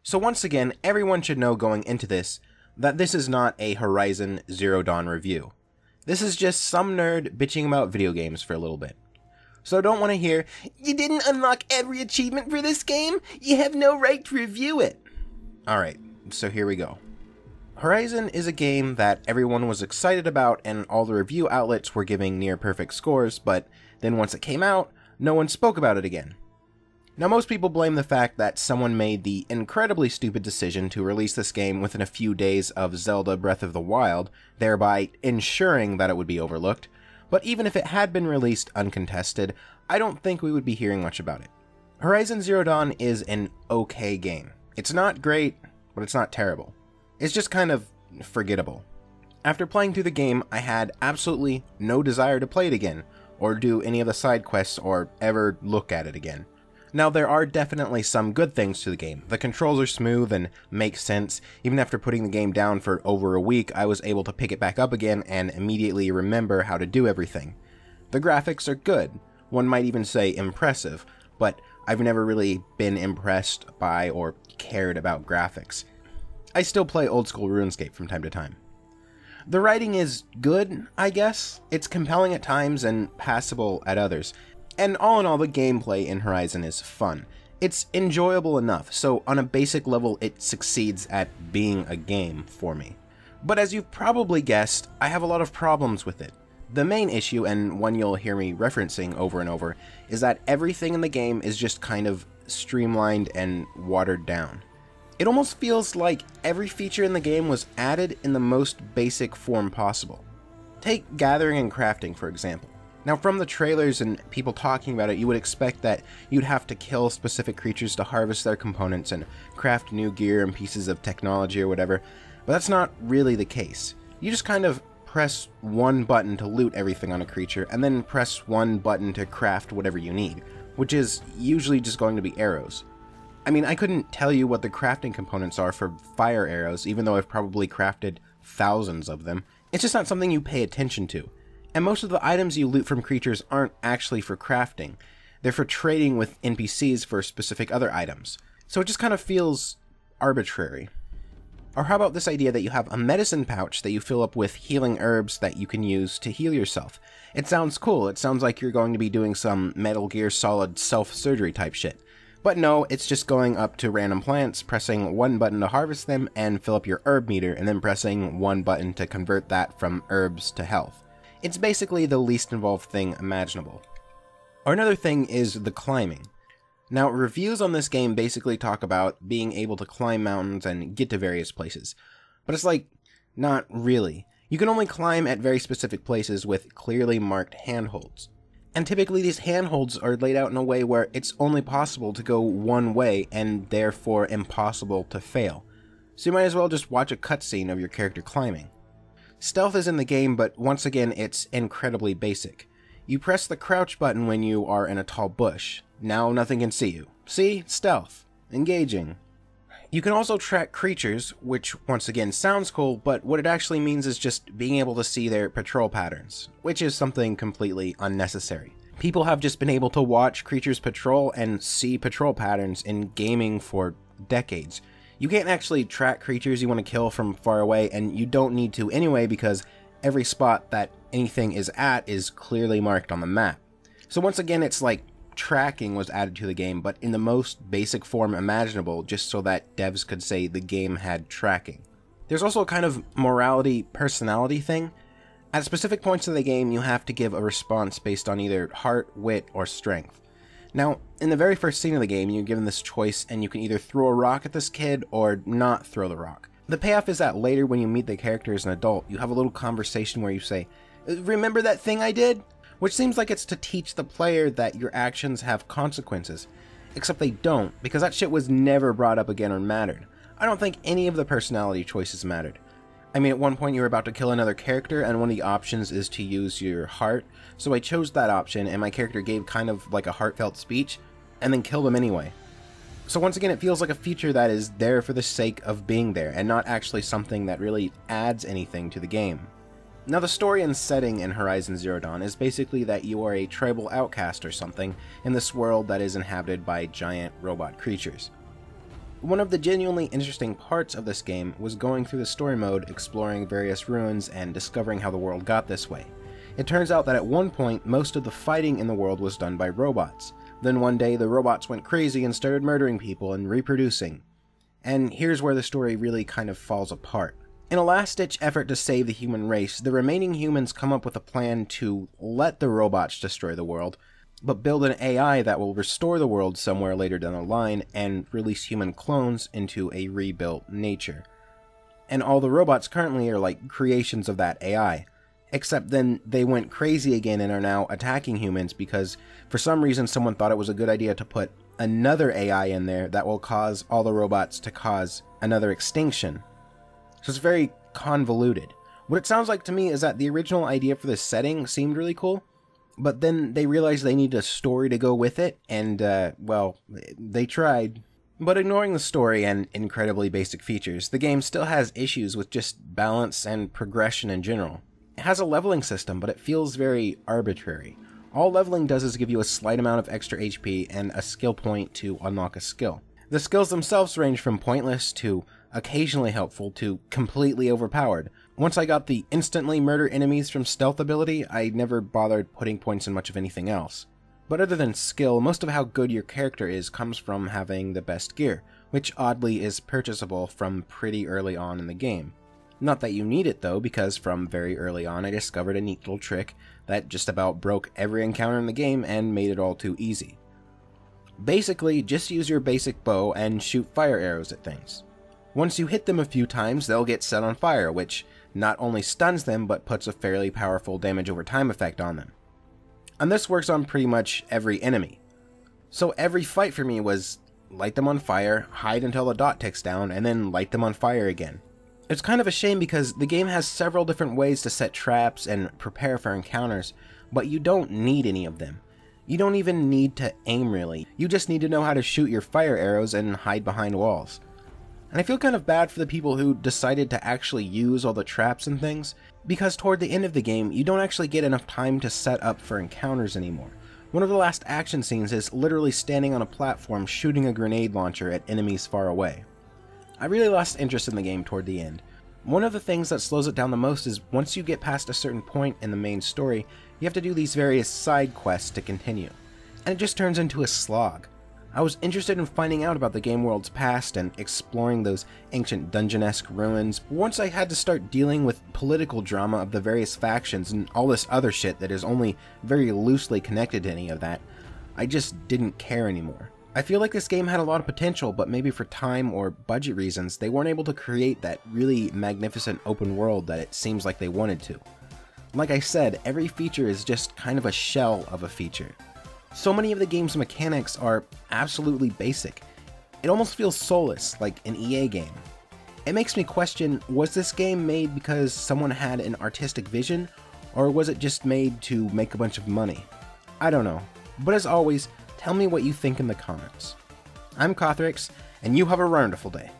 So once again, everyone should know going into this that this is not a Horizon Zero Dawn review. This is just some nerd bitching about video games for a little bit. So I don't want to hear, "You didn't unlock every achievement for this game? You have no right to review it." Alright, so here we go. Horizon is a game that everyone was excited about and all the review outlets were giving near perfect scores, but then once it came out, no one spoke about it again. Now most people blame the fact that someone made the incredibly stupid decision to release this game within a few days of Zelda Breath of the Wild, thereby ensuring that it would be overlooked, but even if it had been released uncontested, I don't think we would be hearing much about it. Horizon Zero Dawn is an okay game. It's not great, but it's not terrible. It's just kind of forgettable. After playing through the game, I had absolutely no desire to play it again, or do any of the side quests, or ever look at it again. Now, there are definitely some good things to the game. The controls are smooth and make sense. Even after putting the game down for over a week, I was able to pick it back up again and immediately remember how to do everything. The graphics are good. One might even say impressive, but I've never really been impressed by or cared about graphics. I still play old school RuneScape from time to time. The writing is good, I guess. It's compelling at times and passable at others. And all in all, the gameplay in Horizon is fun. It's enjoyable enough, so on a basic level it succeeds at being a game for me. But as you've probably guessed, I have a lot of problems with it. The main issue, and one you'll hear me referencing over and over, is that everything in the game is just kind of streamlined and watered down. It almost feels like every feature in the game was added in the most basic form possible. Take gathering and crafting, for example. Now, from the trailers and people talking about it, you would expect that you'd have to kill specific creatures to harvest their components and craft new gear and pieces of technology or whatever, but that's not really the case. You just kind of press one button to loot everything on a creature, and then press one button to craft whatever you need, which is usually just going to be arrows. I mean, I couldn't tell you what the crafting components are for fire arrows, even though I've probably crafted thousands of them. It's just not something you pay attention to. And most of the items you loot from creatures aren't actually for crafting. They're for trading with NPCs for specific other items. So it just kind of feels arbitrary. Or how about this idea that you have a medicine pouch that you fill up with healing herbs that you can use to heal yourself? It sounds cool. It sounds like you're going to be doing some Metal Gear Solid self-surgery type shit. But no, it's just going up to random plants, pressing one button to harvest them and fill up your herb meter, and then pressing one button to convert that from herbs to health. It's basically the least involved thing imaginable. Or another thing is the climbing. Now, reviews on this game basically talk about being able to climb mountains and get to various places. But it's like, not really. You can only climb at very specific places with clearly marked handholds. And typically these handholds are laid out in a way where it's only possible to go one way and therefore impossible to fail. So you might as well just watch a cutscene of your character climbing. Stealth is in the game, but once again, it's incredibly basic. You press the crouch button when you are in a tall bush. Now nothing can see you. See? Stealth. Engaging. You can also track creatures, which once again sounds cool, but what it actually means is just being able to see their patrol patterns, which is something completely unnecessary. People have just been able to watch creatures patrol and see patrol patterns in gaming for decades. You can't actually track creatures you want to kill from far away, and you don't need to anyway because every spot that anything is at is clearly marked on the map. So once again, it's like tracking was added to the game, but in the most basic form imaginable, just so that devs could say the game had tracking. There's also a kind of morality personality thing. At specific points in the game, you have to give a response based on either heart, wit, or strength. Now, in the very first scene of the game, you're given this choice, and you can either throw a rock at this kid or not throw the rock. The payoff is that later when you meet the character as an adult, you have a little conversation where you say, "Remember that thing I did?" Which seems like it's to teach the player that your actions have consequences. Except they don't, because that shit was never brought up again or mattered. I don't think any of the personality choices mattered. I mean, at one point you're about to kill another character, and one of the options is to use your heart, so I chose that option, and my character gave kind of like a heartfelt speech, and then killed him anyway. So once again, it feels like a feature that is there for the sake of being there, and not actually something that really adds anything to the game. Now, the story and setting in Horizon Zero Dawn is basically that you are a tribal outcast or something in this world that is inhabited by giant robot creatures. One of the genuinely interesting parts of this game was going through the story mode, exploring various ruins, and discovering how the world got this way. It turns out that at one point, most of the fighting in the world was done by robots. Then one day, the robots went crazy and started murdering people and reproducing. And here's where the story really kind of falls apart. In a last-ditch effort to save the human race, the remaining humans come up with a plan to let the robots destroy the world, but build an AI that will restore the world somewhere later down the line and release human clones into a rebuilt nature. And all the robots currently are like creations of that AI. Except then they went crazy again and are now attacking humans because for some reason someone thought it was a good idea to put another AI in there that will cause all the robots to cause another extinction. So it's very convoluted. What it sounds like to me is that the original idea for this setting seemed really cool, but then they realized they need a story to go with it, and, well, they tried. But ignoring the story and incredibly basic features, the game still has issues with just balance and progression in general. It has a leveling system, but it feels very arbitrary. All leveling does is give you a slight amount of extra HP and a skill point to unlock a skill. The skills themselves range from pointless to occasionally helpful to completely overpowered. Once I got the instantly murder enemies from stealth ability, I never bothered putting points in much of anything else. But other than skill, most of how good your character is comes from having the best gear, which oddly is purchasable from pretty early on in the game. Not that you need it though, because from very early on I discovered a neat little trick that just about broke every encounter in the game and made it all too easy. Basically, just use your basic bow and shoot fire arrows at things. Once you hit them a few times, they'll get set on fire, which not only stuns them, but puts a fairly powerful damage over time effect on them. And this works on pretty much every enemy. So every fight for me was light them on fire, hide until the dot ticks down, and then light them on fire again. It's kind of a shame because the game has several different ways to set traps and prepare for encounters, but you don't need any of them. You don't even need to aim really. You just need to know how to shoot your fire arrows and hide behind walls. And I feel kind of bad for the people who decided to actually use all the traps and things, because toward the end of the game, you don't actually get enough time to set up for encounters anymore. One of the last action scenes is literally standing on a platform shooting a grenade launcher at enemies far away. I really lost interest in the game toward the end. One of the things that slows it down the most is once you get past a certain point in the main story, you have to do these various side quests to continue, and it just turns into a slog. I was interested in finding out about the game world's past and exploring those ancient dungeon-esque ruins. Once I had to start dealing with political drama of the various factions and all this other shit that is only very loosely connected to any of that, I just didn't care anymore. I feel like this game had a lot of potential, but maybe for time or budget reasons, they weren't able to create that really magnificent open world that it seems like they wanted to. Like I said, every feature is just kind of a shell of a feature. So many of the game's mechanics are absolutely basic. It almost feels soulless, like an EA game. It makes me question, was this game made because someone had an artistic vision, or was it just made to make a bunch of money? I don't know. But as always, tell me what you think in the comments. I'm Cothrix, and you have a wonderful day.